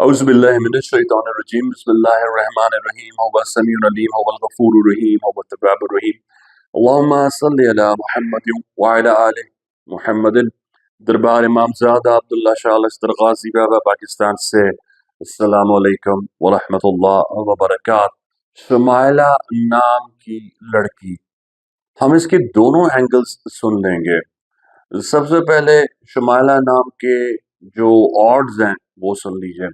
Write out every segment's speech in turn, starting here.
औज़ुबिल्लाहि मिनश्शैतानिर्रजीम बिस्मिल्लाहिर्रहमानिर्रहीम हुवस समीउल अलीम हुवल गफूरुर रहीम हुवत तव्वाबुर रहीम अल्लाहुम्मा सल्लि अला मुहम्मदिन व अला आलि मुहम्मदिन। दरबार इमामज़ादा अब्दुल्ला शाह अलअस्कर गाज़ी बाबा पाकिस्तान से अस्सलामु अलैकुम व रहमतुल्लाह व बरकात। शुमाइला नाम की लड़की, हम इसके दोनों एंगल्स सुन लेंगे। सबसे पहले शुमाइला नाम के जो ऑड्स हैं वो सुन लीजिए।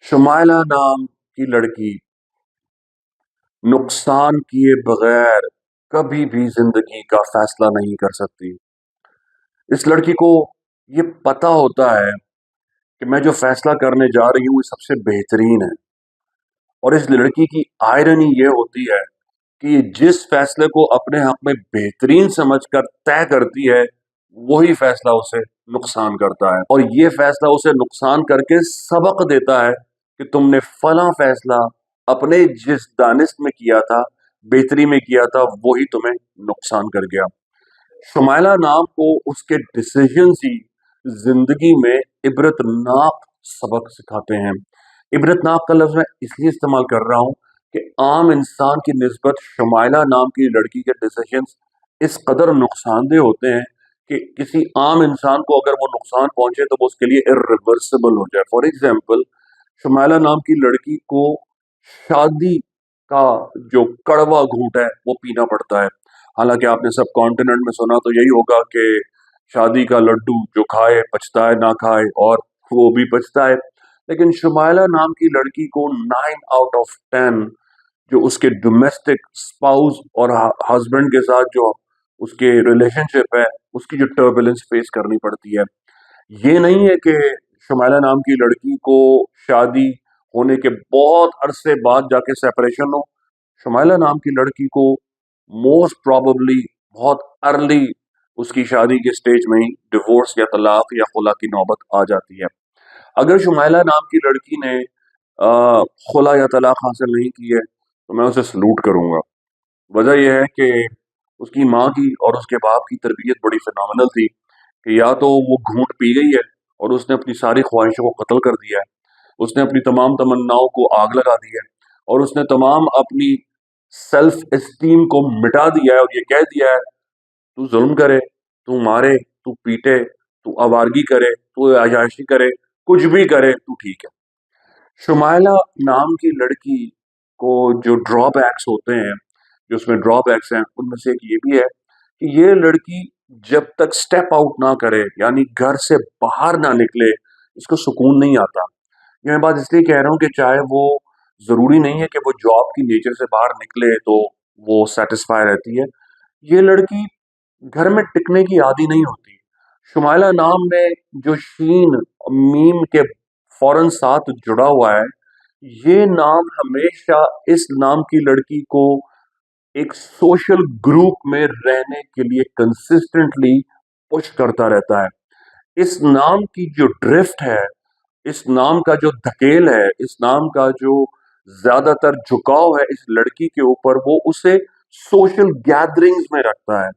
शुमाइला नाम की लड़की नुकसान किए बगैर कभी भी जिंदगी का फैसला नहीं कर सकती। इस लड़की को ये पता होता है कि मैं जो फैसला करने जा रही हूँ वो सबसे बेहतरीन है, और इस लड़की की आयरनी ये होती है कि जिस फैसले को अपने हक में बेहतरीन समझकर तय करती है वही फैसला उसे नुकसान करता है, और ये फैसला उसे नुकसान करके सबक देता है कि तुमने फला फैसला अपने जिस दानिश में किया था, बेहतरी में किया था, वही तुम्हें नुकसान कर गया। शुमाइला नाम को उसके डिसीजंस ही जिंदगी में इबरतनाक सबक सिखाते हैं। इबरतनाक का लफ्ज मैं इसलिए इस्तेमाल कर रहा हूँ कि आम इंसान की निस्बत शुमाइला नाम की लड़की के डिसीजंस इस कदर नुकसानदेह होते हैं कि किसी आम इंसान को अगर वो नुकसान पहुंचे तो वो उसके लिए इरिवर्सिबल हो जाए। फॉर एग्जाम्पल, शुमाइला नाम की लड़की को शादी का जो कड़वा घूंट है वो पीना पड़ता है। हालांकि आपने सब कॉन्टिनेंट में सुना तो यही होगा कि शादी का लड्डू जो खाए पछताए ना खाए, और वो भी पछताए। लेकिन शुमाइला नाम की लड़की को 9 आउट ऑफ 10 जो उसके डोमेस्टिक स्पाउस और हस्बैंड के साथ जो उसके रिलेशनशिप है उसकी जो टर्बुलेंस फेस करनी पड़ती है। ये नहीं है कि शुमाइला नाम की लड़की को शादी होने के बहुत अरसे बाद जाके सेपरेशन हो। शुमाइला नाम की लड़की को मोस्ट प्रोबेबली बहुत अर्ली उसकी शादी के स्टेज में ही डिवोर्स या तलाक या खुला की नौबत आ जाती है। अगर शुमाइला नाम की लड़की ने खुला या तलाक हासिल नहीं की है तो मैं उसे सलूट करूंगा। वजह यह है कि उसकी माँ की और उसके बाप की तरबियत बड़ी फिनोमिनल थी कि या तो वो घूंट पी गई है और उसने अपनी सारी ख्वाहिशों को कत्ल कर दिया है, उसने अपनी तमाम तमन्नाओं को आग लगा दी है, और उसने तमाम अपनी सेल्फ एस्टीम को मिटा दिया है और ये कह दिया है तू जुल्म करे, तू मारे, तू पीटे, तू आवारगी करे, तू अय्याशी करे, कुछ भी करे, तू ठीक है। शुमाइला नाम की लड़की को जो ड्रॉबैक्स होते हैं, जो उसमें ड्रॉबैक्स हैं, उनमें से एक ये भी है कि ये लड़की जब तक स्टेप आउट ना करे, यानी घर से बाहर ना निकले, इसको सुकून नहीं आता। ये मैं बात इसलिए कह रहा हूँ कि चाहे वो ज़रूरी नहीं है कि वो जॉब की नेचर से बाहर निकले तो वो सैटिस्फाई रहती है। ये लड़की घर में टिकने की आदी नहीं होती। शुमाइला नाम में जो शीन मीम के फौरन साथ जुड़ा हुआ है, ये नाम हमेशा इस नाम की लड़की को एक सोशल ग्रुप में रहने के लिए कंसिस्टेंटली पुश करता रहता है। इस नाम की जो ड्रिफ्ट है, इस नाम का जो धकेल है, इस नाम का जो ज्यादातर झुकाव है इस लड़की के ऊपर, वो उसे सोशल गैदरिंग्स में रखता है।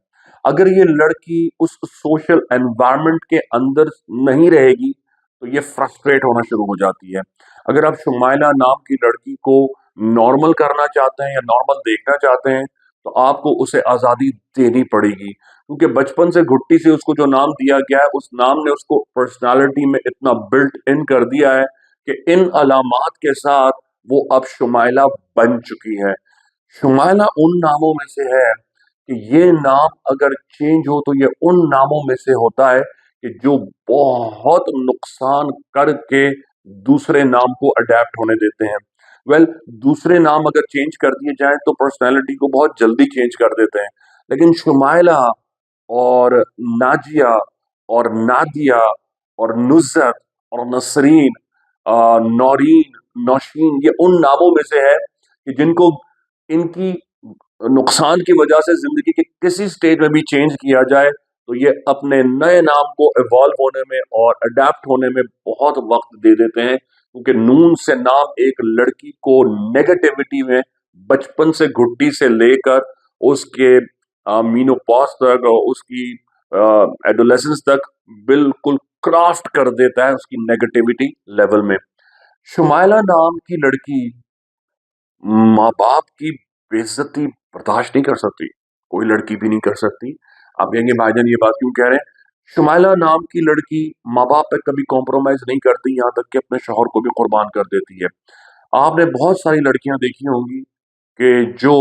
अगर ये लड़की उस सोशल एनवायरनमेंट के अंदर नहीं रहेगी तो ये फ्रस्ट्रेट होना शुरू हो जाती है। अगर आप शुमाइला नाम की लड़की को नॉर्मल करना चाहते हैं या नॉर्मल देखना चाहते हैं तो आपको उसे आजादी देनी पड़ेगी, क्योंकि बचपन से घुट्टी से उसको जो नाम दिया गया है उस नाम ने उसको पर्सनालिटी में इतना बिल्ट इन कर दिया है कि इन अलामात के साथ वो अब शुमाइला बन चुकी है। शुमाइला उन नामों में से है कि ये नाम अगर चेंज हो तो ये उन नामों में से होता है कि जो बहुत नुकसान करके दूसरे नाम को अडेप्ट होने देते हैं। वेल, दूसरे नाम अगर चेंज कर दिए जाएं तो पर्सनालिटी को बहुत जल्दी चेंज कर देते हैं, लेकिन शुमाइला और नाजिया और नादिया और नुज़्ज़त और नसरीन, नौरीन, नौशीन, ये उन नामों में से है कि जिनको इनकी नुकसान की वजह से जिंदगी के किसी स्टेज में भी चेंज किया जाए तो ये अपने नए नाम को इवॉल्व होने में और अडेप्ट होने में बहुत वक्त दे देते हैं, क्योंकि नून से नाम एक लड़की को नेगेटिविटी में बचपन से घुट्टी से लेकर उसके मीनोपॉज तक और उसकी एडोलेसेंस तक बिल्कुल क्राफ्ट कर देता है उसकी नेगेटिविटी लेवल में। शुमाइला नाम की लड़की माँ-बाप की बेइज़्ज़ती बर्दाश्त नहीं कर सकती, कोई लड़की भी नहीं कर सकती। आप कहेंगे भाईजान ये बात क्यों कह रहे हैं? शुमाइला नाम की लड़की माँ-बाप पे कभी कॉम्प्रोमाइज़ नहीं करती, यहाँ तक कि अपने शौहर को भी कुर्बान कर देती है। आपने बहुत सारी लड़कियाँ देखी होंगी कि जो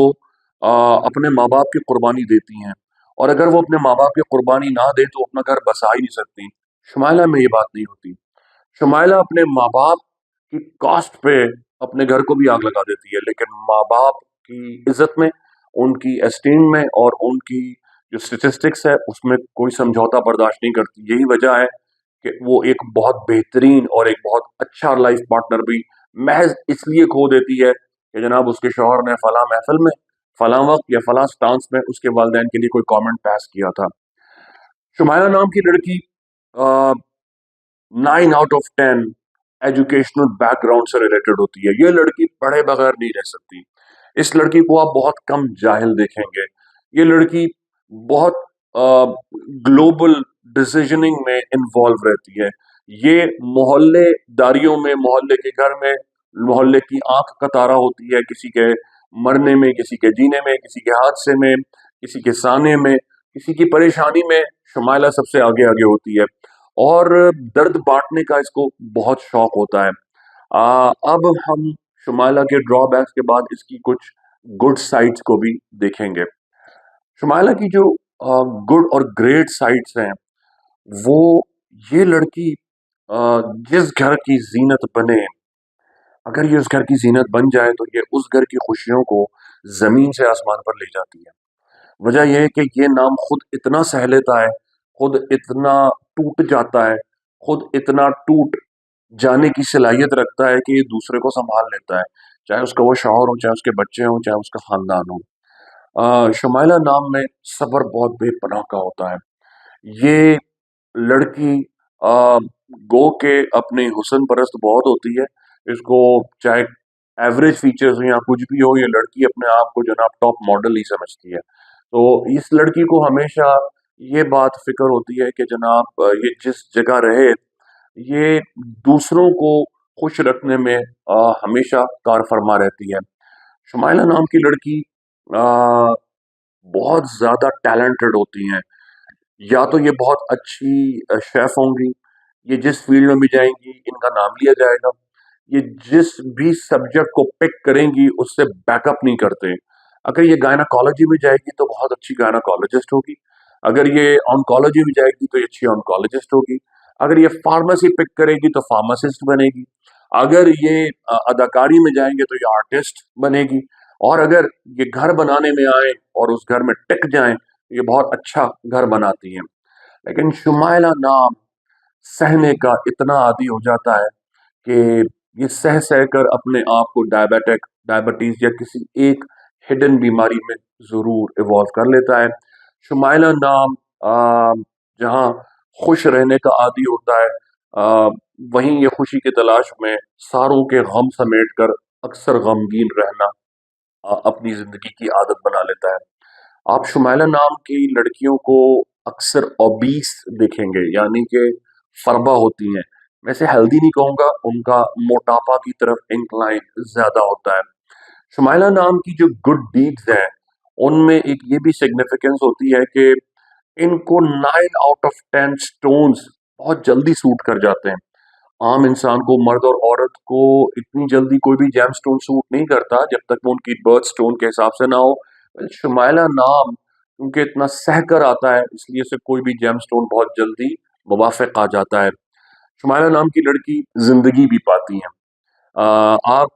अ, अपने माँ-बाप की कुर्बानी देती हैं और अगर वो अपने माँ-बाप की कुर्बानी ना दें तो अपना घर बसा ही नहीं सकती। शुमाइला में ये बात नहीं होती। शुमाइला अपने माँ-बाप की कॉस्ट पे अपने घर को भी आग लगा देती है, लेकिन माँ-बाप की इज़्ज़त में, उनकी एस्टीम में और उनकी जो स्टैटिस्टिक्स है, उसमें कोई समझौता बर्दाश्त नहीं करती। यही वजह है कि वो एक बहुत बेहतरीन और एक बहुत अच्छा लाइफ़ पार्टनर भी महज़ इसलिए खो देती है कि जनाब उसके शौहर ने फलाँ महफ़िल में, फलाँ वक़्त या फलाँ स्टांस में उसके वालिदैन के लिए कोई कमेंट पास किया था। शुमाइला नाम की लड़की अ 9 आउट ऑफ 10 एजुकेशनल बैकग्राउंड से रिलेटेड होती है। ये लड़की पढ़े बगैर नहीं रह सकती। इस लड़की को आप बहुत कम जाहिल देखेंगे। ये लड़की बहुत ग्लोबल डिसीजनिंग में इन्वॉल्व रहती है। ये मोहल्लेदारियों में, मोहल्ले के घर में, मोहल्ले की आँख का तारा होती है, किसी के मरने में, किसी के जीने में, किसी के हादसे में, किसी के साने में, किसी की परेशानी में शुमाइला सबसे आगे-आगे होती है। और दर्द बाँटने का इसको बहुत शौक होता है। अब हम शुमाइला के ड्रॉबैक्स के बाद इसकी कुछ गुड साइड्स को भी देखेंगे। शुमाइला की जो गुड और ग्रेट साइड्स हैं, वो ये लड़की अ, जिस घर की ज़ीनत बने, अगर ये उस घर की ज़ीनत बन जाए तो ये उस घर की खुशियों को ज़मीन से आसमान पर ले जाती है। वजह ये है कि ये नाम खुद इतना सह लेता है, खुद इतना टूट जाता है, खुद इतना टूट जाने की सलाहियत रखता है कि ये दूसरे को सँभाल लेता है। चाहे उसका वो शौहर हो, चाहे उसके बच्चे हों, चाहे उसका ख़ानदान हो। शुमाइला नाम में सब्र बहुत बेपनाह का होता है। ये लड़की अ, गो के अपनी हुस्न परस्त बहुत होती है। इसको चाहे एवरेज फीचर्स हो या कुछ भी हो, ये लड़की अपने आप को जनाब टॉप मॉडल ही समझती है। तो इस लड़की को हमेशा ये बात फ़िक्र होती है कि जनाब ये जिस जगह रहे, ये दूसरों को खुश रखने में हमेशा कारफ़रमा रहती है। शुमाइला नाम की लड़की अ, बहुत ज़्यादा टैलेंटेड होती हैं। या तो ये बहुत अच्छी शेफ़ होंगी, ये जिस फ़ील्ड में भी जाएँगी, इनका नाम लिया जाएगा। ये जिस भी सब्जेक्ट को पिक करेंगी, उससे बैकअप नहीं करते। अगर ये गायनाकोलॉजी में जाएगी, तो बहुत अच्छी गायनाकोलॉजिस्ट होगी। अगर ये ऑन्कोलॉजी में जाएगी, तो ये अच्छी ऑन्कोलॉजिस्ट होगी। अगर ये फ़ार्मेसी पिक करेगी, तो फ़ार्मासिस्ट बनेगी। अगर ये अदाकारी में जाएँगे, तो ये आर्टिस्ट बनेगी। और अगर ये घर बनाने में आएँ और उस घर में टिक जाएँ, ये बहुत अच्छा घर बनाती हैं। लेकिन शुमाइला नाम सहने का इतना आदी हो जाता है कि ये सह-सह कर अपने आप को डायबिटीज़ या किसी एक हिडन बीमारी में ज़रूर इवॉल्व कर लेता है। शुमाइला नाम जहाँ खुश रहने का आदी होता है, अ, वहीं ये खुशी की तलाश में सारों के गम समेट कर अक्सर गमगीन रहना अपनी ज़िंदगी की आदत बना लेता है। आप शुमाइला नाम की लड़कियों को अक्सर ओबीस देखेंगे, यानी कि फ़रबा होती हैं। मैं इसे हेल्दी नहीं कहूँगा, उनका मोटापा की तरफ इंक्लाइन ज़्यादा होता है। शुमाइला नाम की जो गुड डीड्स हैं, उनमें एक ये भी सिग्निफिकेंस होती है कि इनको 9 आउट ऑफ 10 स्टोन्स बहुत जल्दी सूट कर जाते हैं। आम इंसान को, मर्द और औरत को इतनी जल्दी कोई भी जेमस्टोन सूट नहीं करता जब तक वो उनकी बर्थ स्टोन के हिसाब से ना हो। शुमाइला नाम क्योंकि इतना सह कर आता है, इसलिए इसे कोई भी जेमस्टोन बहुत जल्दी मुवाफ़िक आ जाता है। शुमाइला नाम की लड़की ज़िंदगी भी पाती हैं। आप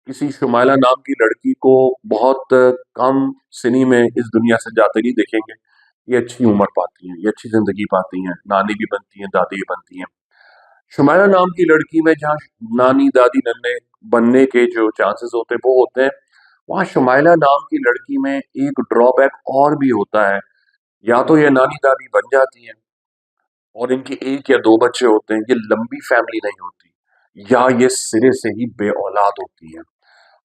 किसी शुमाइला नाम की लड़की को बहुत कम सिनी में इस दुनिया से जाते नहीं देखेंगे। ये अच्छी उम्र पाती हैं, ये अच्छी ज़िंदगी पाती हैं, नानी भी बनती हैं, दादी भी बनती हैं। शुमाइला नाम की लड़की में जहाँ नानी, दादी, नन्ने बनने के जो चांसेस होते हैं, वो होते हैं, वहाँ शुमाइला नाम की लड़की में एक ड्रॉबैक और भी होता है। या तो ये नानी-दादी बन जाती हैं और इनके 1 या 2 बच्चे होते हैं, ये लंबी फैमिली नहीं होती, या ये सिरे से ही बेऔलाद होती हैं।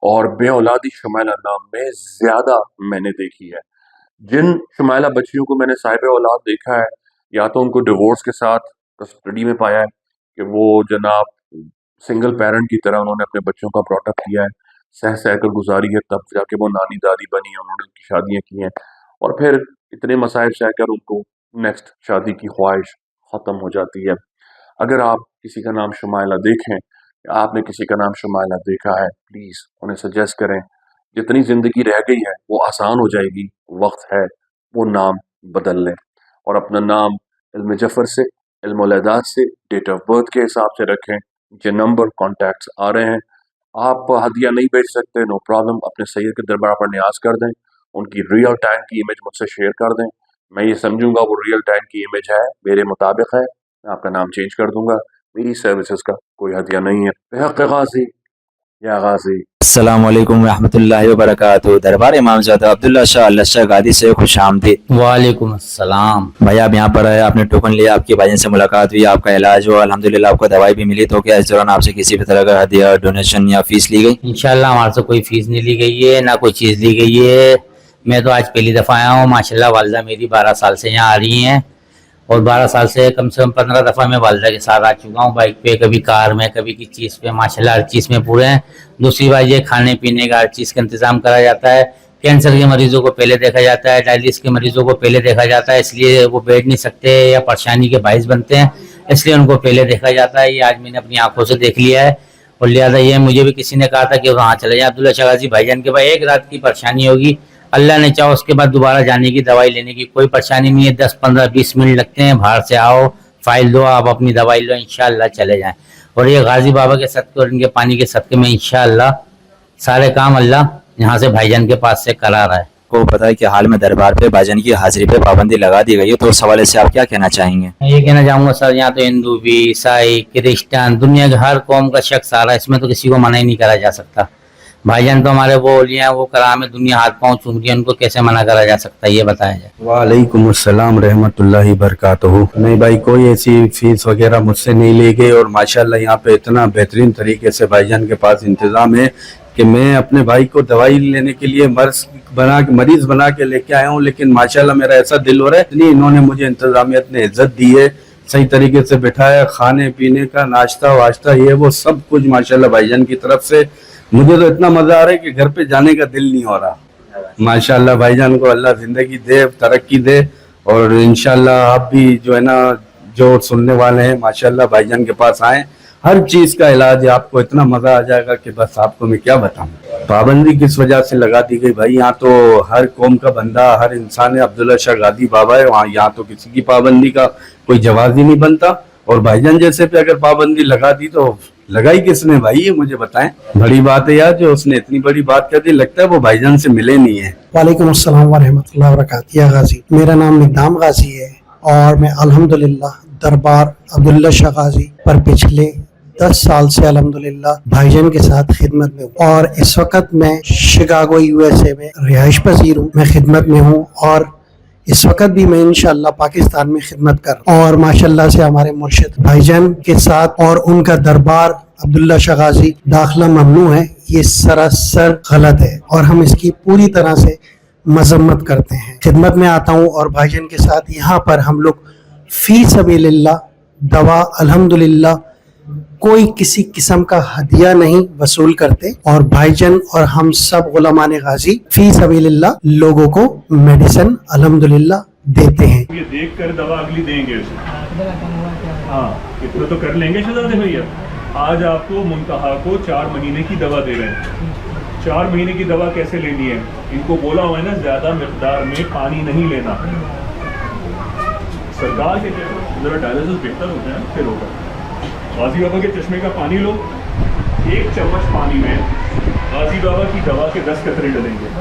और बेऔलादी शुमाइला नाम में ज़्यादा मैंने देखी है। जिन शुमाइला बच्चियों को मैंने साहिब-ए-औलाद देखा है, या तो उनको डिवोर्स के साथ कस्टडी में पाया है कि वो जनाब सिंगल पेरेंट की तरह उन्होंने अपने बच्चों का ब्रॉटअप किया है, सह सह कर गुजारी है, तब जाके वो नानी दादी बनी हैं, उन्होंने उनकी शादियाँ की हैं और फिर इतने मसाइब सहकर उनको नेक्स्ट शादी की ख्वाहिश ख़त्म हो जाती है। अगर आप किसी का नाम शुमाइला देखें या आपने किसी का नाम शुमाइला देखा है, प्लीज़ उन्हें सजेस्ट करें। जितनी ज़िंदगी रह गई है वो आसान हो जाएगी, वक्त है वो नाम बदल लें और अपना नाम इल्म जफ़र से, इल्म-उल-इदाद से, डेट ऑफ बर्थ के हिसाब से रखें। जो नंबर कॉन्टैक्ट्स आ रहे हैं, आप हदिया नहीं भेज सकते, नो प्रॉब्लम, अपने सैयद के दरबार पर नियाज कर दें, उनकी रियल टाइम की इमेज मुझसे शेयर कर दें, मैं ये समझूंगा वो रियल टाइम की इमेज है, मेरे मुताबिक है, मैं आपका नाम चेंज कर दूंगा। मेरी सर्विसेज का कोई हदिया नहीं है। बेहक़ गाज़ी या गाज़ी। अस्सलाम वालेकुम रहमतुल्लाहि व बरकातुहू। दरबार इमामज़ादा अब्दुल्ला शाह अल्लाह शाह गादी से खुश आमदीद। वालेकुम अस्सलाम। भाई आप यहाँ पर आए, आपने टोकन लिया, आपके भाईजान से मुलाकात हुई, आपका इलाज हुआ, अल्हम्दुलिल्लाह आपको दवाई भी मिली, तो क्या इस दौरान आपसे किसी भी तरह का हदिया, डोनेशन या फीस ली गई? इंशाल्लाह हमारे से कोई फीस नहीं ली गई है, ना कोई चीज़ ली गई है। मैं तो आज पहली दफ़ा आया हूँ। माशाल्लाह वालिदा मेरी 12 साल से यहाँ आ रही हैं और 12 साल से कम 15 दफ़ा मैं वालिदा के साथ आ चुका हूँ, बाइक पे, कभी कार में, कभी किसी चीज़ पे। माशाल्लाह हर चीज़ में पूरे हैं। दूसरी बात ये, खाने पीने का हर चीज़ का इंतज़ाम करा जाता है। कैंसर के मरीजों को पहले देखा जाता है, डायलिसिस के मरीजों को पहले देखा जाता है, इसलिए वो बैठ नहीं सकते या परेशानी के बाइस बनते हैं, इसलिए उनको पहले देखा जाता है। ये आज मैंने अपनी आंखों से देख लिया है और लिहाजा ये मुझे भी किसी ने कहा था कि वहाँ चले जाए अब्दुल्ला शाह गाज़ी भाईजान के पास, एक रात की परेशानी होगी, अल्लाह ने चाहो उसके बाद दोबारा जाने की, दवाई लेने की कोई परेशानी नहीं है। 10 15 20 मिनट लगते हैं, बाहर से आओ, फाइल दो, आप अपनी दवाई लो, इंशाअल्लाह चले जाएं। और ये गाजी बाबा के सदके और इनके पानी के सदके में इंशाअल्लाह सारे काम अल्लाह यहाँ से भाईजान के पास से करा रहा है। को पता है कि हाल में दरबार पे भाईजान की हाजिरी पे पाबंदी लगा दी गई है, तो उस हवाले से आप क्या कहना चाहेंगे? मैं ये कहना चाहूँगा सर, यहाँ तो हिंदू भी, ईसाई, क्रिश्चियन, दुनिया के हर कौम का शख्स आ रहा है, इसमें तो किसी को मना ही नहीं करा जा सकता। भाईजान तो हमारे वो ओलिया हैं, वो कराम है, दुनिया हाथ पाँव चूम रही है, उनको कैसे मना करा जा सकता है, ये बताया जाए। वालेकुम अस्सलाम रहमतुल्लाहि बरकातुहू। नहीं भाई, कोई ऐसी फीस वगैरह मुझसे नहीं ली गई और माशाल्लाह यहाँ पे इतना बेहतरीन तरीके से भाईजान के पास इंतज़ाम है कि मैं अपने भाई को दवाई लेने के लिए मरीज बना के लेके आया हूँ, लेकिन माशाल्लाह मेरा ऐसा दिल हो रहा है, इतनी इन्होंने मुझे इंतजामियत ने इज्जत दी है, सही तरीके से बिठाया, खाने पीने का नाश्ता वाश्ता ये वो सब कुछ माशाल्लाह भाईजान की तरफ से। मुझे तो इतना मजा आ रहा है कि घर पे जाने का दिल नहीं हो रहा। माशाल्लाह भाईजान को अल्लाह जिंदगी दे, तरक्की दे और इंशाल्लाह आप भी जो है ना, जो सुनने वाले हैं, माशाल्लाह भाईजान के पास आए, हर चीज का इलाज है, आपको इतना मजा आ जाएगा कि बस आपको मैं क्या बताऊं। पाबंदी किस वजह से लगा दी गई भाई? यहाँ तो हर कौम का बंदा, हर इंसान है, अब्दुल्ला शाह गादी बाबा है वहाँ, यहाँ तो किसी की पाबंदी का कोई जवाब ही नहीं बनता। और भाईजान जैसे पे अगर पाबंदी लगा दी तो लगाई किसने भाई, ये मुझे बताएं। बड़ी बात है यार, जो उसने इतनी बड़ी बात कर दी, लगता है वो भाईजान से मिले नहीं है। वालेकुम अस्सलाम व रहमतुल्लाहि व बरकातुहू। या गाजी, मेरा नाम निदाम गाजी है और मैं अल्हम्दुलिल्लाह दरबार अब्दुल्ला शाह गाजी पर पिछले 10 साल से अल्हम्दुलिल्लाह भाईजान के साथ खिदमत में हूँ और इस वक्त मैं शिकागो USA में रिहाइश पजीर हूँ, मैं खिदमत में हूँ और इस वक्त भी मैं इंशाअल्लाह पाकिस्तान में खिदमत कर रहा हूँ। और माशाअल्लाह से हमारे मुर्शिद भाईजान के साथ और उनका दरबार अब्दुल्ला शाह गाजी दाखिला ममनू है, ये सरासर गलत है और हम इसकी पूरी तरह से मजम्मत करते हैं। खिदमत में आता हूँ और भाईजान के साथ यहाँ पर हम लोग फी सबीलिल्लाह दवा अल्हम्दुलिल्लाह कोई किसी किस्म का हदिया नहीं वसूल करते और भाईजान और हम सब गुलामान गाजी फी सबीलिल्लाह लोगों को मेडिसिन अल्हम्दुलिल्लाह देते हैं। ये देख कर दवा अगली देंगे उसे। हाँ, इतना तो कर लेंगे शहजादे भैया। आज आपको मुंतहा को 4 महीने की दवा दे रहे हैं। 4 महीने की दवा कैसे लेनी है? इनको बोला हुआ है ना, ज्यादा मिकदार में पानी नहीं लेना। सरकार के जरा डायलिसिस बेहतर होता है, फिर होगा। गाजी बाबा के चश्मे का पानी लो, 1 चम्मच पानी में गाजी बाबा की दवा के 10 कतरे डलेंगे।